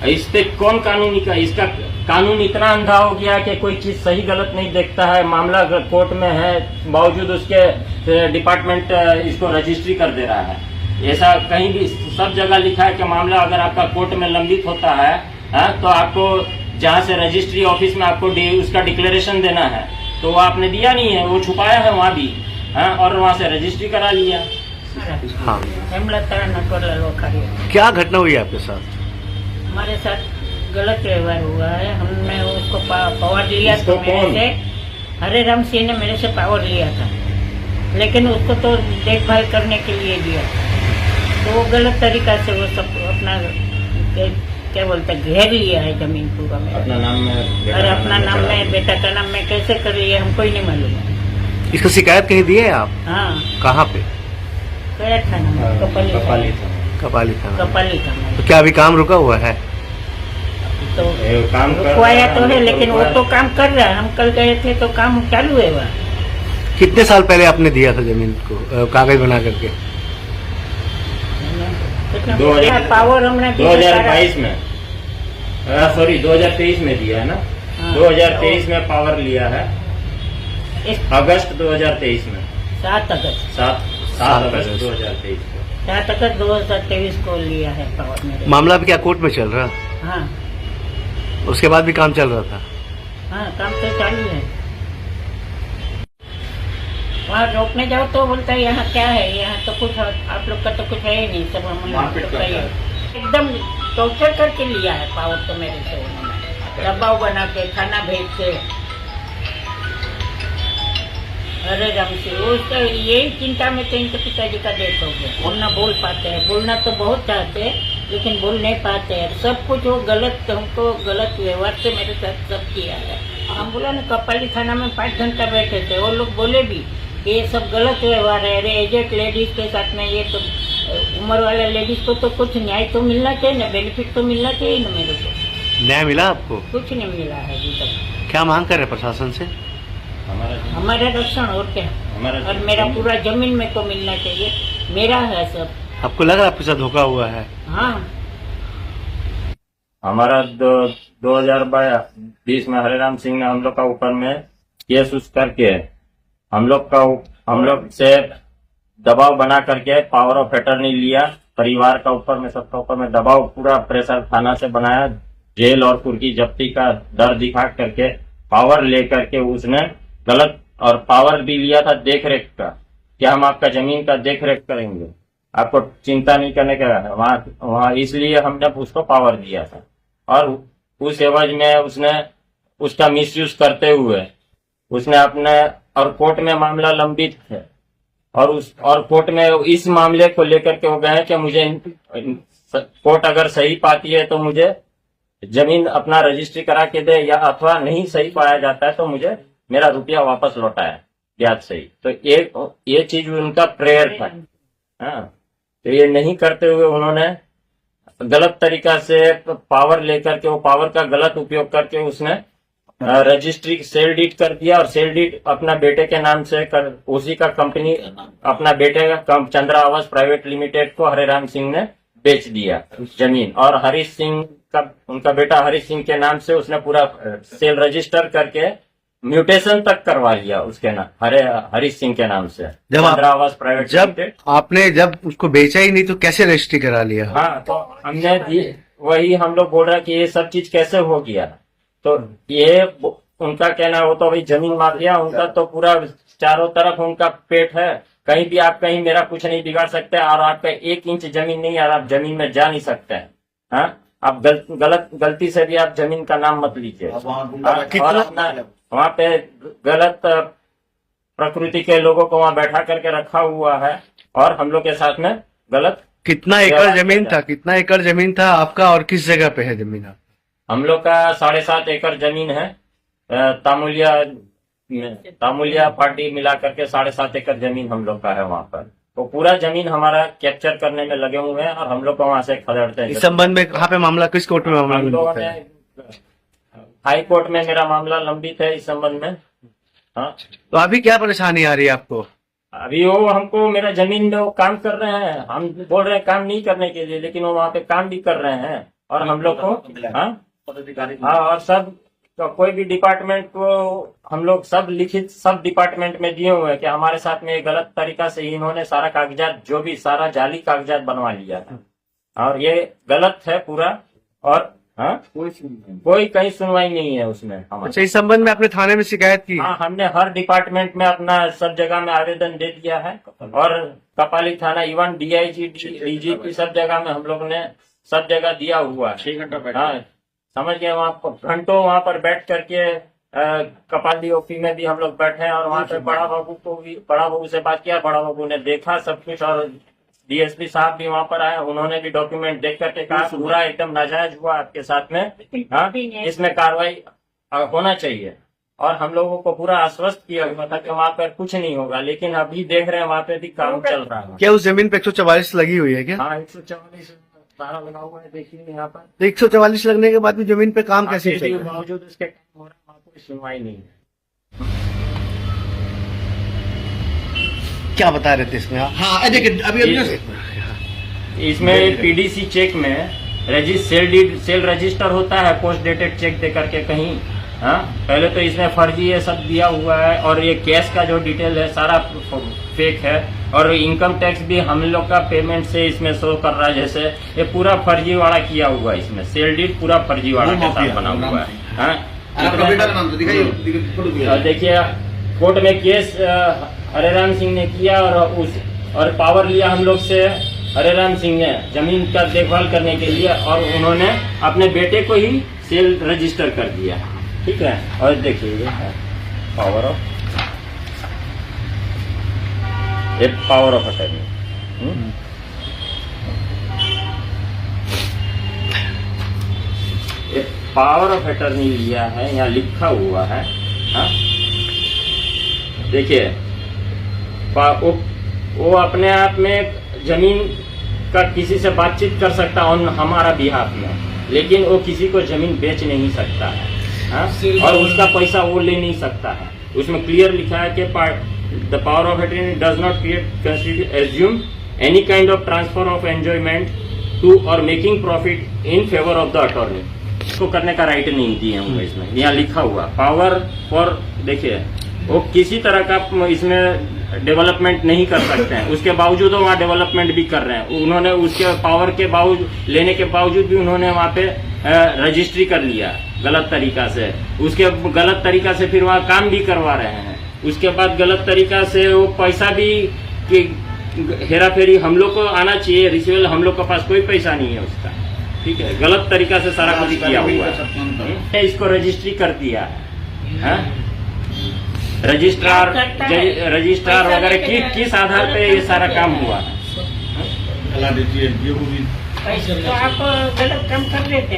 इस पे कौन कानूनी का, इसका कानून इतना अंधा हो गया कि कोई चीज सही गलत नहीं देखता है। मामला अगर कोर्ट में है, बावजूद उसके डिपार्टमेंट इसको रजिस्ट्री कर दे रहा है। ऐसा कहीं भी सब जगह लिखा है कि मामला अगर आपका कोर्ट में लंबित होता है तो आपको जहाँ से रजिस्ट्री ऑफिस में आपको उसका डिक्लेरेशन देना है, तो वो आपने दिया नहीं है, वो छुपाया है वहाँ भी, और वहाँ से रजिस्ट्री करा लिया। हाँ, क्या घटना हुई आपके साथ? हमारे साथ गलत व्यवहार हुआ है। हमने उसको पावर लिया तो मेरे से हरे राम सिंह ने मेरे से पावर लिया था, लेकिन उसको तो देखभाल करने के लिए दिया था, तो वो गलत तरीका से वो सब अपना क्या बोलते घेर लिया है जमीन पूरा में। अपना नाम में और अपना नाम में, बेटा का नाम में कैसे कर रही है हमको ही नहीं मालूम है। इसको शिकायत कहीं दी है आप? हाँ, कहाँ पे? गया था ना, कपाली था। तो क्या अभी काम रुका हुआ है? तो काम रुकवाया तो है, लेकिन वो तो काम कर रहा है। हम कल गए थे तो काम चालू है वहाँ। कितने साल पहले आपने दिया था जमीन को कागज बना करके? 2000 हमने 2022 में, सॉरी 2023 में दिया है ना। 2023 में पावर लिया है, अगस्त 2023 में, 7 अगस्त 7 अगस्त 2023 को। 7 अगस्त 2023 को लिया है पावर मेरे। मामला भी क्या कोर्ट में चल रहा? हाँ उसके बाद भी काम चल रहा था? हाँ, काम तो चालू है। वहाँ रोकने जाओ तो बोलता है यहाँ क्या है, यहाँ तो कुछ आप लोग का तो कुछ है ही नहीं, सब हम एकदम टॉर्चर करके लिया है पावर तो मेरे से। उन्होंने दबाव बना के, खाना भेज के, अरे राम से उसका यही चिंता में तो इनके पिताजी का डेथ हो गया। हम ना बोल पाते हैं, बोलना तो बहुत चाहते हैं लेकिन बोल नहीं पाते हैं। सब कुछ वो गलत, हमको गलत व्यवहार से मेरे साथ सब किया है। हम बोला ना, कपाली थाना में 5 घंटा बैठे थे, वो लोग बोले भी कि ये सब गलत व्यवहार है। अरे एजेड लेडीज के साथ में, ये तो उम्र वाले लेडीज को तो कुछ न्याय तो मिलना चाहिए ना, बेनिफिट तो मिलना चाहिए ना। मेरे को न्याय मिला आपको? कुछ नहीं मिला है अभी तक। क्या मांग कर रहे प्रशासन से? हमारा रक्षण और क्या, और मेरा पूरा जमीन में को मिलना चाहिए, मेरा है सब। आपको लग रहा है आपके साथ धोखा हुआ है? हाँ, हमारा 2020 में हरेराम सिंह ने हम लोग का ऊपर में केस उस करके हम लोग से दबाव बना करके पावर ऑफ अटर्नी लिया। परिवार का ऊपर में, सबका ऊपर में दबाव, पूरा प्रेशर थाना से बनाया, जेल और कुर्की जब्ती का डर दिखा करके पावर लेकर के उसने गलत, और पावर भी लिया था देख रेख का, कि हम आपका जमीन का देख रेख करेंगे, आपको चिंता नहीं करने का है वहाँ। इसलिए हमने उसको पावर दिया था, और उस एवज में उसने उसका मिसयूज करते हुए उसने अपने, और कोर्ट में मामला लंबित है, और कोर्ट में इस मामले को लेकर के हो गए हैं कि मुझे कोर्ट अगर सही पाती है तो मुझे जमीन अपना रजिस्ट्री करा के दे, या अथवा नहीं सही पाया जाता है तो मुझे मेरा रुपया वापस लौटाए ब्याज सही। तो ये चीज उनका प्रेयर था। हाँ, तो ये नहीं करते हुए उन्होंने गलत तरीका से पावर लेकर के, वो पावर का गलत उपयोग करके उसने रजिस्ट्री सेल डीड कर दिया, और सेल डीड अपना बेटे के नाम से उसी का कंपनी, अपना बेटे का चंद्रा आवास प्राइवेट लिमिटेड को हरेराम सिंह ने बेच दिया जमीन, और हरीश सिंह का, उनका बेटा हरीश सिंह के नाम से उसने पूरा सेल रजिस्टर करके म्यूटेशन तक करवा लिया उसके नाम, हरीश सिंह के नाम से चंद्रा आवास प्राइवेट लिमिटेड। आपने जब उसको बेचा ही नहीं तो कैसे रजिस्ट्री करा लिया? हाँ, तो हमने वही हम लोग बोल रहे हैं कि ये सब चीज कैसे हो गया। तो ये उनका कहना है, वो तो अभी जमीन माफिया, उनका तो पूरा चारों तरफ उनका पेट है, कहीं भी आप कहीं मेरा कुछ नहीं बिगाड़ सकते, और आपका 1 इंच जमीन नहीं है, आप जमीन में जा नहीं सकते हैं। हाँ, आप गलती से भी आप जमीन का नाम मत लीजिए। वहाँ पे गलत प्रकृति के लोगों को वहाँ बैठा करके रखा हुआ है, और हम लोग के साथ में गलत। कितना एकड़ जमीन था? कितना एकड़ जमीन था आपका, और किस जगह पे है जमीन आपका? हम लोग का 7.5 एकड़ जमीन है, तामुलिया पार्टी मिला करके 7.5 एकड़ जमीन हम लोग का है वहाँ पर। तो पूरा जमीन हमारा कैप्चर करने में लगे हुए हैं, और हम लोग को वहाँ से खदेड़ते हैं। इस संबंध में कहाँ पे मामला, किस कोर्ट में मामला? हाई कोर्ट में मेरा मामला लंबित है इस संबंध में। हाँ, तो अभी क्या परेशानी आ रही है आपको? अभी वो हमको मेरा जमीन में वो काम कर रहे हैं, हम बोल रहे हैं काम नहीं करने के लिए, लेकिन वो वहाँ पे काम भी कर रहे हैं, और हम लोग को हाँ और सब तो कोई भी डिपार्टमेंट को हम लोग सब लिखित सब डिपार्टमेंट में दिए हुए हैं कि हमारे साथ में ये गलत तरीका से इन्होंने सारा कागजात जो भी सारा जाली कागजात बनवा लिया था और ये गलत है पूरा और हाँ कोई कहीं सुनवाई नहीं है उसमें हमारे। अच्छा, इस संबंध में आपने थाने में शिकायत की? हाँ, हमने हर डिपार्टमेंट में अपना सब जगह में आवेदन दे दिया है और कपाली थाना इवन डीआईजी डीजीपी सब जगह में हम लोग ने सब जगह दिया हुआ है। 6 घंटा हाँ समझ गए, वहाँ पर घंटों वहाँ पर बैठ करके कपाली ओपी में भी हम लोग बैठे और वहाँ पे बड़ा बाबू से बात किया। बड़ा बाबू ने देखा सब कुछ और डीएसपी साहब भी वहाँ पर आए, उन्होंने भी डॉक्यूमेंट देख करके कहा पूरा एकदम नाजायज हुआ आपके साथ में, हाँ इसमें कार्रवाई होना चाहिए। और हम लोगों को पूरा आश्वस्त किया हुआ था कि वहाँ पर कुछ नहीं होगा, लेकिन अभी देख रहे हैं वहाँ पे भी काम चल रहा है। क्या उस जमीन पे 144 लगी हुई है क्या? हाँ 144 तारा लगा हुआ है, देखिए यहाँ पर। तो 144 लगने के बाद भी जमीन पे काम कैसे चल रहा है? बावजूद उसके काम हो रहा है, वहाँ कोई सुनवाई नहीं है। क्या बता रहे थे इसमें आप? हाँ देखिए अभी इसमें पीडीसी चेक में सेल रजिस्टर होता है पोस्ट डेटेड चेक दे करके कहीं, हाँ पहले तो इसमें फर्जी ये सब दिया हुआ है और ये कैश का जो डिटेल है सारा फेक है और इनकम टैक्स भी हम लोग का पेमेंट से इसमें शो कर रहा है, जैसे ये पूरा फर्जी वाला किया हुआ है। इसमें सेल डीड पूरा फर्जी वाला के साथ बना हुआ है। हाँ देखिए कोर्ट में केस हरेराम सिंह ने किया और पावर लिया हम लोग से हरेराम सिंह ने जमीन का देखभाल करने के लिए और उन्होंने अपने बेटे को ही सेल रजिस्टर कर दिया, ठीक है। और देखिए ये है power of attorney. Power of attorney लिया है, यहाँ लिखा हुआ है। हाँ देखिए वो अपने आप में जमीन का किसी से बातचीत कर सकता है हमारा बिहाफ में, लेकिन वो किसी को जमीन बेच नहीं सकता है। हाँ? और उसका पैसा वो ले नहीं सकता है। उसमें क्लियर लिखा है कि the power of attorney does not create assume any kind of transfer of enjoyment to और making profit in favour of the attorney. इसको करने का राइट नहीं दिए होंगे इसमें, यहाँ लिखा हुआ पावर फॉर। देखिए वो किसी तरह का इसमें डेवलपमेंट नहीं कर सकते हैं, उसके बावजूद वहाँ डेवलपमेंट भी कर रहे हैं। उन्होंने उसके पावर के बावजूद लेने के बावजूद भी उन्होंने वहाँ पे रजिस्ट्री कर लिया गलत तरीका से। उसके गलत तरीका से फिर वहाँ काम भी करवा रहे हैं। उसके बाद गलत तरीका से वो पैसा भी हेरा फेरी हम लोग को आना चाहिए, रिसीवल हम लोग के पास कोई पैसा नहीं है उसका, ठीक है। गलत तरीका से सारा कुछ किया हुआ है। इसको रजिस्ट्री कर दिया है, रजिस्ट्रार वगैरह किस आधार पे ये सारा काम हुआ है? तो आप गलत काम कर रहे थे।